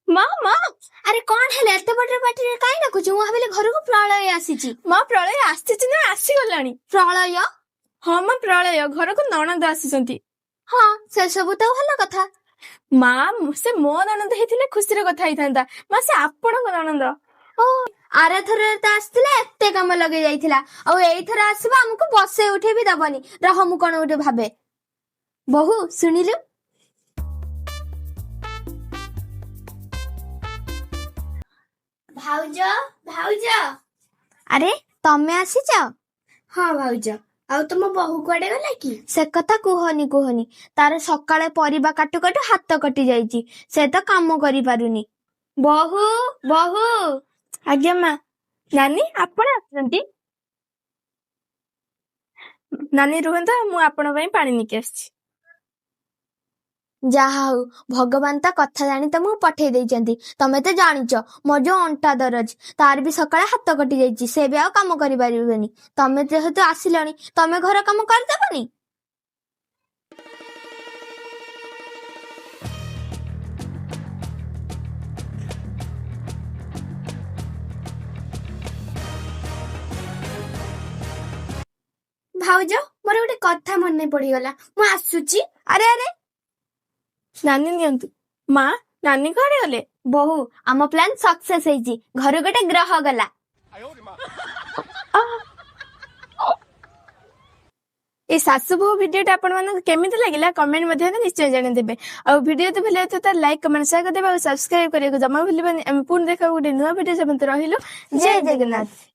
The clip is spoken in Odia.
ମା ମା ଆରେ କଣ ହେଲା ଏତେ ବଡ ପାଟିରେ କାଇଁ ଡାକୁଛୁ? ମୁଁ ଭାବିଲି ଘରକୁ ପ୍ରଳୟ ଆସିଛି। ମା ପ୍ରଳୟ ଆସିଛି ନା ଆସିଗଲାଣି? ପ୍ରଳୟ? ହଁ ମା ପ୍ରଳୟ ଘରକୁ ନଣନ୍ଦ ଆସିଛନ୍ତି। ହଁ ସେ ସବୁ ତ ଭଲ କଥା। ମା ସେ ମୋ ନଣନ୍ଦ ହେଇଥିଲେ ଖୁସିର କଥା ହେଇଥାନ୍ତା। ମା ସେ ଆପଣଙ୍କ ନଣନ୍ଦ। ଓ ଆର ଥର ତ ଆସିଥିଲା ଏତେ କାମ ଲଗେଇ ଯାଇଥିଲା, ଆଉ ଏଇଥର ଆସିବ ଆମକୁ ବସେଇ ଉଠେଇ ବି ଦବନି। ରହ ମୁଁ କଣ ଗୋଟେ ଭାବେ। ବୋହୁ ଶୁଣିଲୁ, ଭାଉଜ ଭାଉଜ। ଆରେ ତମେ ଆସିଛ? ହଁ ଭାଉଜ। ଆଉ ତମ ବୋହୁ କୁଆଡେ ଗଲା କି? ସେ କଥା କୁହନି କୁହନି, ତାର ସକାଳେ ପରିବା କାଟୁ କାଟୁ ହାତ କଟି ଯାଇଛି। ସେ ତ କାମ କରିପାରୁନି। ବୋହୁ ବୋହୁ। ଆଜ୍ଞା ମା। ନାନୀ ଆପଣ ଆସିଛନ୍ତି? ନାନୀ ରୁହନ୍ତୁ, ମୁଁ ଆପଣଙ୍କ ପାଇଁ ପାଣି ନେଇକି ଆସିଛି। ଯାହା ହଉ ଭଗବାନ ତା କଥା ଜାଣି ତମକୁ ପଠେଇ ଦେଇଛନ୍ତି। ତମେ ତ ଜାଣିଛ ମୋର ଯୋଉ ଅଣ୍ଟା ଦରଜ, ତାର ବି ସକାଳେ ହାତ କଟି ଯାଇଛି। ସେ ବି ଆଉ କାମ କରିପାରିବେନି। ତମେ ଯେହେତୁ ଆସିଲଣି ତମେ ଘର କାମ କରିଦେବନି? ଭାଉଜ ମୋର ଗୋଟେ କଥା ମନେ ପଡିଗଲା, ମୁଁ ଆସୁଛି। ଆରେ ଆରେ ନାନୀ ନିଅନ୍ତୁ। ମା ନାନୀ କୁଆଡେ ଗଲେ? ବୋହୁ ଆମ ପ୍ଲାନ୍ ସକ୍ସେସ୍ ହେଇଛି। ଘରୁ ଗୋଟେ ଗ୍ରହ ଗଲା। এই ଶାଶୁ ବୋହୂ ଭିଡିଓଟା ଆପଣମାନଙ୍କୁ କେମିତି ଲାଗିଲା କମେଣ୍ଟ ମଧ୍ୟରେ ନିଶ୍ଚୟ ଜଣେଇଦେବେ। ଆଉ ଭିଡିଓ ଯଦି ଭଲ ଲାଗିଥିବ ତାହେଲେ ଲାଇକ୍ କମେଣ୍ଟ ସେୟାର କରିଦେବେ ଆଉ ସବସ୍କ୍ରାଇବ କରିବାକୁ ଜମା ଭୁଲିବନି। ଆମେ ପୁଣି ଦେଖାଉ ଗୋଟେ ନୂଆ ଭିଡିଓ। ରହିଲୁ। ଜୟ ଜଗନ୍ନାଥ।